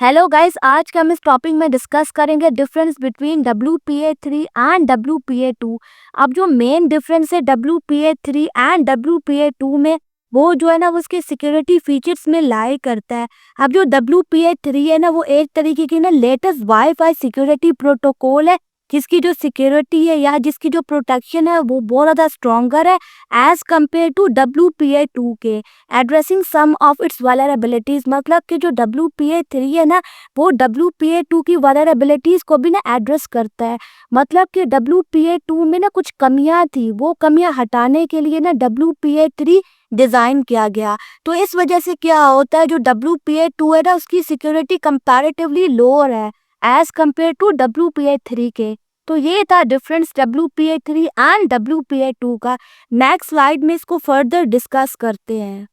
Hello guys, आज के हम इस टॉपिक में डिस्कस करेंगे difference between WPA3 and WPA2। अब जो मेन डिफरेंस है WPA3 एंड WPA2 में, वो जो है ना वो उसके सिक्योरिटी फीचर्स में लाई करता है। अब जो WPA3 है ना वो एक तरीके की ना लेटेस्ट वाईफाई सिक्योरिटी प्रोटोकॉल है, जिसकी जो सिक्योरिटी है या जिसकी जो प्रोटेक्शन है वो बहुत ज़्यादा स्ट्रॉन्गर है एज कम्पेयर टू WPA2 के, addressing some of its vulnerabilities. मतलब कि जो WPA3 है ना वो WPA2 की वल्नरेबिलिटीज को भी ना एड्रेस करता है। मतलब कि WPA2 में ना कुछ कमियां थी, वो कमियां हटाने के लिए ना WPA3 डिज़ाइन किया गया। तो इस वजह से क्या होता है, जो WPA2 है ना उसकी सिक्योरिटी कंपैरेटिवली लोअर है एज कम्पेयर टू WPA3 के। तो ये था डिफरेंस WPA3 एंड WPA2 का। नेक्स्ट स्लाइड में इसको फर्दर डिस्कस करते हैं।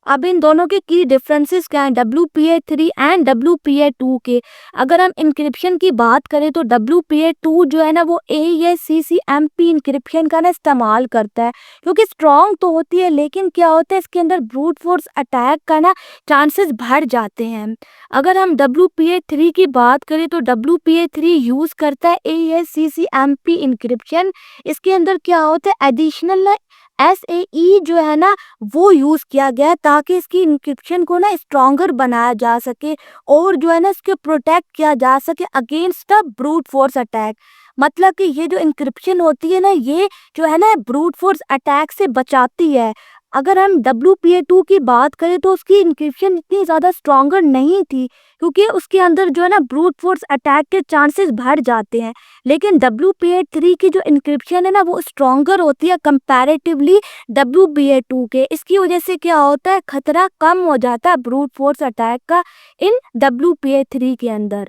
अब इन दोनों के की डिफरेंसेस क्या हैं WPA3 एंड WPA2 के। अगर हम इंक्रिप्शन की बात करें तो WPA2 जो है ना वो AES-CCMP इंक्रिप्शन का ना इस्तेमाल करता है, क्योंकि स्ट्रॉन्ग तो होती है लेकिन क्या होता है इसके अंदर ब्रूट फोर्स अटैक का ना चांसेस बढ़ जाते हैं। अगर हम WPA3 की बात करें तो WPA3 यूज़ करता है AES-CCMP इंक्रिप्शन। इसके अंदर क्या होता है एडिशनल ना SAE जो है ना वो यूज़ किया गया है ताकि इसकी इंक्रिप्शन को ना स्ट्रॉन्गर बनाया जा सके और जो है ना इसके प्रोटेक्ट किया जा सके against the brute force attack. मतलब कि ये जो इंक्रिप्शन होती है ना ये जो है ना ब्रूट फोर्स अटैक से बचाती है। अगर हम WPA2 की बात करें तो उसकी इंक्रिप्शन इतनी ज़्यादा स्ट्रॉन्गर नहीं थी, क्योंकि उसके अंदर जो है ना ब्रूट फोर्स अटैक के चांसेस बढ़ जाते हैं। लेकिन WPA3 की जो इंक्रिप्शन है ना वो स्ट्रॉन्गर होती है कंपैरेटिवली WPA2 के। इसकी वजह से क्या होता है खतरा कम हो जाता है ब्रूट फोर्स अटैक का इन WPA3 के अंदर।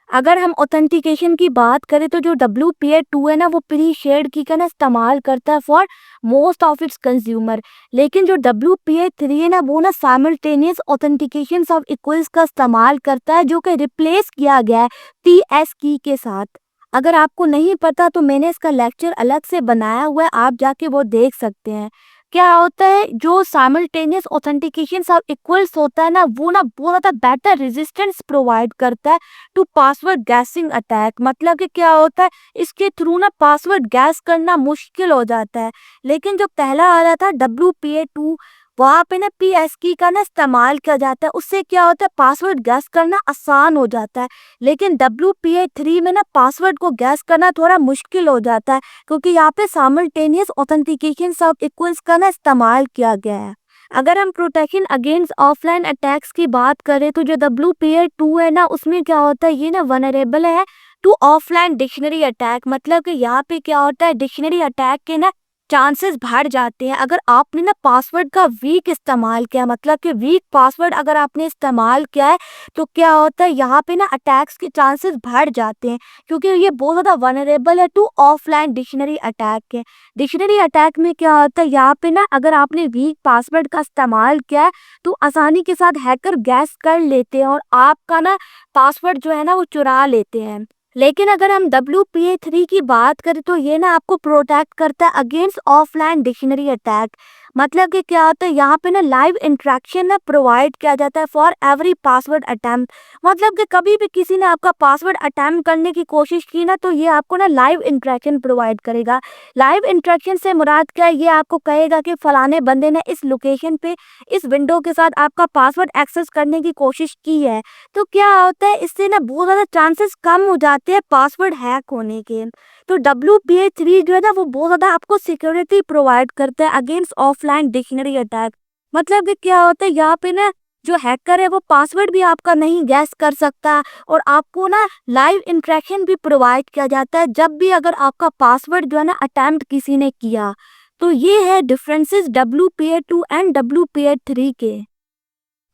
अगर हम ऑथेंटिकेशन की बात करें तो जो WPA2 है ना वो प्री शेयर्ड की का ना इस्तेमाल करता है for most of its consumer. लेकिन जो WPA3 है ना वो ना साइमल्टेनियस ऑथेंटिकेशन ऑफ इक्वल्स का इस्तेमाल करता है, जो कि रिप्लेस किया गया है TS की के साथ। अगर आपको नहीं पता तो मैंने इसका लेक्चर अलग से बनाया हुआ है, आप जाके वो देख सकते हैं। क्या होता है जो साइमल्टेनियस ऑथेंटिकेशन ऑफ इक्वल्स होता है ना वो ना बहुत ज़्यादा बेटर रेजिस्टेंस प्रोवाइड करता है टू पासवर्ड गैसिंग अटैक। मतलब कि क्या होता है इसके थ्रू ना पासवर्ड गैस करना मुश्किल हो जाता है। लेकिन जो पहला आ रहा था WPA2 वहाँ पे ना PS की का ना इस्तेमाल किया जाता है, उससे क्या होता है पासवर्ड गैस करना आसान हो जाता है। लेकिन WPA3 में ना पासवर्ड को गैस करना थोड़ा मुश्किल हो जाता है, क्योंकि यहाँ पे साइमल्टेनियस ऑथेंटिकेशन ऑफ इक्वल्स का ना इस्तेमाल किया गया है। अगर हम प्रोटेक्शन अगेंस्ट ऑफलाइन अटैक्स की बात करें तो जो WPA2 है ना उसमें क्या होता है ये ना वनरेबल है टू ऑफलाइन डिक्शनरी अटैक। मतलब कि यहाँ पे क्या होता है डिक्शनरी अटैक के ना चांसेस बढ़ जाते हैं अगर आपने ना पासवर्ड का वीक इस्तेमाल किया। मतलब कि वीक पासवर्ड अगर आपने इस्तेमाल किया है तो क्या होता है यहाँ पे ना अटैक्स के चांसेस बढ़ जाते हैं, क्योंकि ये बहुत ज़्यादा वनरेबल है टू ऑफलाइन डिक्शनरी अटैक के। डिक्शनरी अटैक में क्या होता है यहाँ पे ना अगर आपने वीक पासवर्ड का इस्तेमाल किया है तो आसानी के साथ हैकर गैस कर लेते हैं और आपका ना पासवर्ड जो है ना वो चुरा लेते हैं। लेकिन अगर हम WPA3 की बात करें तो ये ना आपको प्रोटेक्ट करता है अगेंस्ट ऑफलाइन डिक्शनरी अटैक। मतलब कि क्या होता है यहाँ पे ना लाइव इंटरेक्शन ना प्रोवाइड किया जाता है फॉर एवरी पासवर्ड अटैम्प्ट। मतलब कि कभी भी किसी ने आपका पासवर्ड अटैम्प्ट करने की कोशिश की ना तो ये आपको ना लाइव इंटरेक्शन प्रोवाइड करेगा। लाइव इंटरेक्शन से मुराद क्या है, ये आपको कहेगा कि फलाने बंदे ने इस लोकेशन पे इस विंडो के साथ आपका पासवर्ड एक्सेस करने की कोशिश की है। तो क्या होता है इससे ना बहुत ज़्यादा चांसेस कम हो जाते हैं पासवर्ड हैक होने के। तो WPA3 जो है ना वो बहुत ज़्यादा आपको सिक्योरिटी प्रोवाइड करता है अगेंस्ट ऑफलाइन डिक्शनरी अटैक। मतलब कि क्या होता है यहाँ पे ना जो हैकर है वो पासवर्ड भी आपका नहीं गैस कर सकता और आपको ना लाइव इंटरेक्शन भी प्रोवाइड किया जाता है जब भी अगर आपका पासवर्ड जो है ना अटेम्प्ट किसी ने किया। तो ये है डिफरेंसेस WPA2 एंड WPA3 के।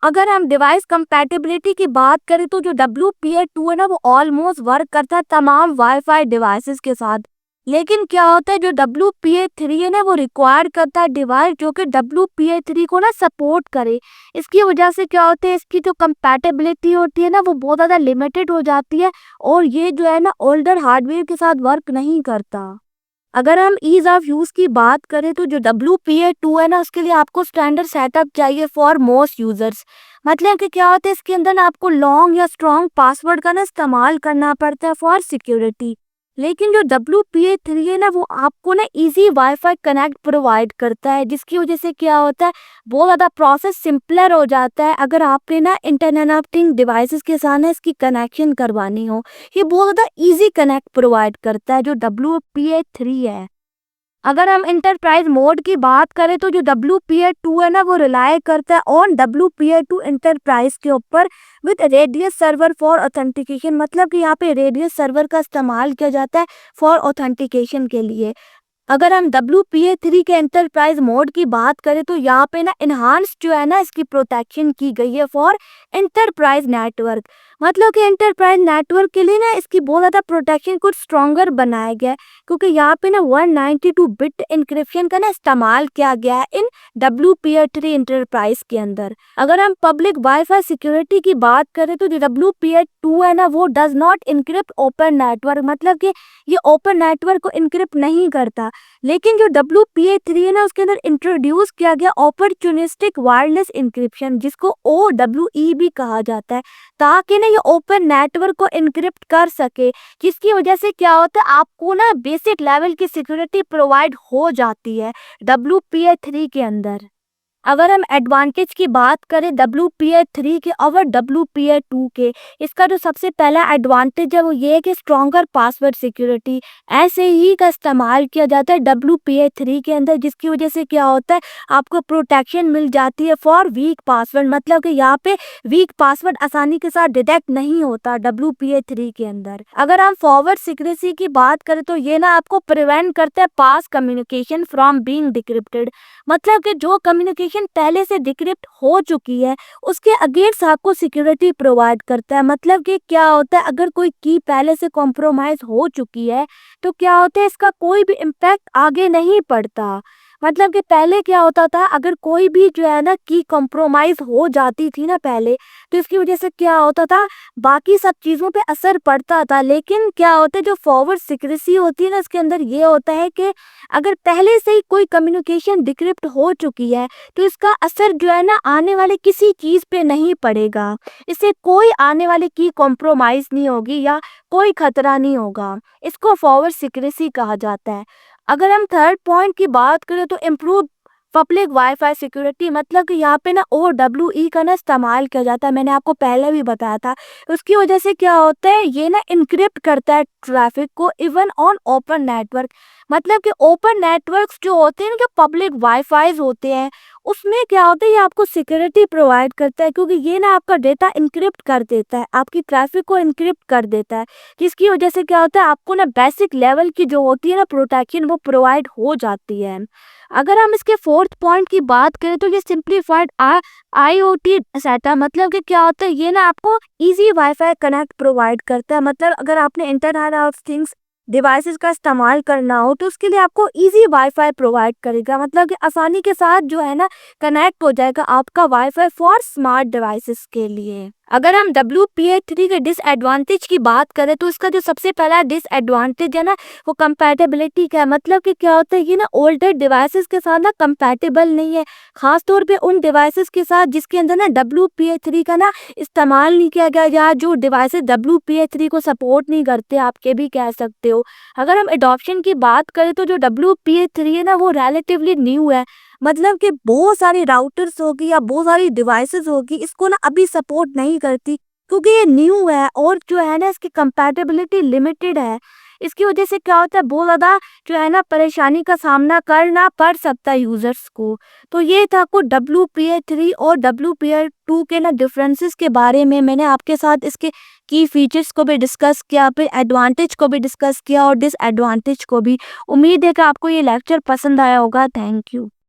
अगर हम डिवाइस कंपैटिबिलिटी की बात करें तो जो WPA2 है ना वो ऑलमोस्ट वर्क करता है तमाम वाईफाई डिवाइसेस के साथ। लेकिन क्या होता है जो WPA3 है ना वो रिक्वायर करता है डिवाइस जो कि WPA3 को ना सपोर्ट करे। इसकी वजह से क्या होता है इसकी जो कंपैटिबिलिटी होती है ना वो बहुत ज़्यादा लिमिटेड हो जाती है और ये जो है ना ओल्डर हार्डवेयर के साथ वर्क नहीं करता। अगर हम ईज ऑफ यूज़ की बात करें तो जो WPA2 है ना उसके लिए आपको स्टैंडर्ड सेटअप चाहिए फॉर मोस्ट यूज़र्स। मतलब कि क्या होता है इसके अंदर ना आपको लॉन्ग या स्ट्रॉन्ग पासवर्ड का ना इस्तेमाल करना पड़ता है फॉर सिक्योरिटी। लेकिन जो WPA3 है ना वो आपको ना इजी वाईफाई कनेक्ट प्रोवाइड करता है, जिसकी वजह से क्या होता है बहुत ज़्यादा प्रोसेस सिंपलर हो जाता है। अगर आपने ना इंटरनेट ऑफ थिंग डिवाइसेस के साथ ना इसकी कनेक्शन करवानी हो, ये बहुत ज़्यादा इजी कनेक्ट प्रोवाइड करता है जो WPA3 है। अगर हम इंटरप्राइज मोड की बात करें तो जो WPA2 है ना वो रिलाय करता है ऑन WPA2 इंटरप्राइज के ऊपर with radius server for authentication. मतलब कि यहाँ पे रेडियस सर्वर का इस्तेमाल किया जाता है फॉर ऑथेंटिकेशन के लिए। अगर हम WPA3 के एंटरप्राइज मोड की बात करें तो यहाँ पे ना इन्हांस जो है ना इसकी प्रोटेक्शन की गई है फॉर एंटरप्राइज नेटवर्क। मतलब कि एंटरप्राइज नेटवर्क के लिए ना इसकी बहुत ज़्यादा प्रोटेक्शन कुछ स्ट्रॉन्गर बनाया गया है, क्योंकि यहाँ पे ना 192 बिट इंक्रिप्शन का ना इस्तेमाल किया गया है इन WPA3 इंटरप्राइज के अंदर। अगर हम पब्लिक वाईफाई सिक्योरिटी की बात करें तो जो WPA2 है ना वो does not encrypt open network. मतलब कि ये ओपन नेटवर्क को इनक्रिप्ट नहीं करता। लेकिन जो WPA3 है ना उसके अंदर इंट्रोड्यूस किया गया ऑपर्चुनिस्टिक वायरलेस इंक्रिप्शन, जिसको OWE भी कहा जाता है, ताकि ना ये ओपन नेटवर्क को इनक्रिप्ट कर सके, जिसकी वजह से क्या होता है आपको ना बेसिक लेवल की सिक्योरिटी प्रोवाइड हो जाती है WPA3 के अंदर। अगर हम एडवांटेज की बात करें WPA3 के और WPA2 के, इसका जो सबसे पहला एडवांटेज है वो ये है कि स्ट्रॉन्गर पासवर्ड सिक्योरिटी ऐसे ही का इस्तेमाल किया जाता है WPA3 के अंदर, जिसकी वजह से क्या होता है आपको प्रोटेक्शन मिल जाती है फॉर वीक पासवर्ड। मतलब कि यहाँ पे वीक पासवर्ड आसानी के साथ डिटेक्ट नहीं होता WPA3 के अंदर। अगर हम फॉरवर्ड सिक्योरिटी की बात करें तो ये ना आपको प्रिवेंट करता है पास कम्युनिकेशन फ्रॉम बीइंग डिक्रिप्टेड। मतलब कि जो कम्युनिकेशन पहले से डिक्रिप्ट हो चुकी है उसके अगेंस्ट आपको सिक्योरिटी प्रोवाइड करता है। मतलब कि क्या होता है अगर कोई की पहले से कॉम्प्रोमाइज हो चुकी है तो क्या होता है इसका कोई भी इम्पैक्ट आगे नहीं पड़ता। मतलब कि पहले क्या होता था अगर कोई भी जो है ना की कॉम्प्रोमाइज हो जाती थी ना पहले, तो इसकी वजह से क्या होता था बाकी सब चीज़ों पे असर पड़ता था। लेकिन क्या होता है जो फॉरवर्ड सिक्रेसी होती है ना इसके अंदर ये होता है कि अगर पहले से ही कोई कम्युनिकेशन डिक्रिप्ट हो चुकी है तो इसका असर जो है ना आने वाले किसी चीज़ पे नहीं पड़ेगा। इससे कोई आने वाले की कॉम्प्रोमाइज़ नहीं होगी या कोई खतरा नहीं होगा। इसको फॉरवर्ड सिक्रेसी कहा जाता है। अगर हम थर्ड पॉइंट की बात करें तो इम्प्रूव पब्लिक वाईफाई सिक्योरिटी। मतलब कि यहाँ पे ना OWE का ना इस्तेमाल किया जाता है, मैंने आपको पहले भी बताया था। उसकी वजह से क्या होता है ये ना इनक्रिप्ट करता है ट्रैफिक को इवन ऑन ओपन नेटवर्क। मतलब कि ओपन नेटवर्क्स जो होते हैं जो पब्लिक वाईफाई होते हैं उसमें क्या होता है ये आपको सिक्योरिटी प्रोवाइड करता है, क्योंकि ये ना आपका डेटा इनक्रिप्ट कर देता है, आपकी ट्रैफिक को इनक्रिप्ट कर देता है, जिसकी वजह से क्या होता है आपको ना बेसिक लेवल की जो होती है ना प्रोटेक्शन वो प्रोवाइड हो जाती है। अगर हम इसके फोर्थ पॉइंट की बात करें तो ये सिंप्लीफाइड IoT सेटअप। मतलब कि क्या होता है ये ना आपको इजी वाईफाई कनेक्ट प्रोवाइड करता है। मतलब अगर आपने इंटरनेट ऑफ थिंग्स डिवाइसेस का इस्तेमाल करना हो तो उसके लिए आपको इजी वाईफाई प्रोवाइड करेगा। मतलब कि आसानी के साथ जो है ना कनेक्ट हो जाएगा आपका वाईफाई फॉर स्मार्ट डिवाइसेस के लिए। अगर हम WPA3 के डिसएडवांटेज की बात करें तो इसका जो सबसे पहला डिसएडवांटेज है ना वो कंपैटिबिलिटी का है। मतलब कि क्या होता है ये ना ओल्डर डिवाइसेस के साथ ना कंपैटिबल नहीं है, खास तौर पे उन डिवाइसेस के साथ जिसके अंदर ना WPA3 का ना इस्तेमाल नहीं किया गया या जो डिवाइसेस WPA3 को सपोर्ट नहीं करते आप के भी कह सकते हो। अगर हम एडॉप्शन की बात करें तो जो WPA3 है ना वो रिलेटिवली न्यू है। मतलब कि बहुत सारे राउटर्स होगी या बहुत सारी डिवाइसेस होगी इसको ना अभी सपोर्ट नहीं करती, क्योंकि ये न्यू है और जो है ना इसकी कंपैटिबिलिटी लिमिटेड है। इसकी वजह से क्या होता है बहुत ज़्यादा जो है ना परेशानी का सामना करना पड़ सकता है यूज़र्स को। तो ये था कुछ WPA3 और WPA2 के ना डिफरेंसेस के बारे में। मैंने आपके साथ इसके की फीचर्स को भी डिस्कस किया, फिर एडवांटेज को भी डिस्कस किया और डिसएडवांटेज को भी। उम्मीद है कि आपको ये लेक्चर पसंद आया होगा। Thank you.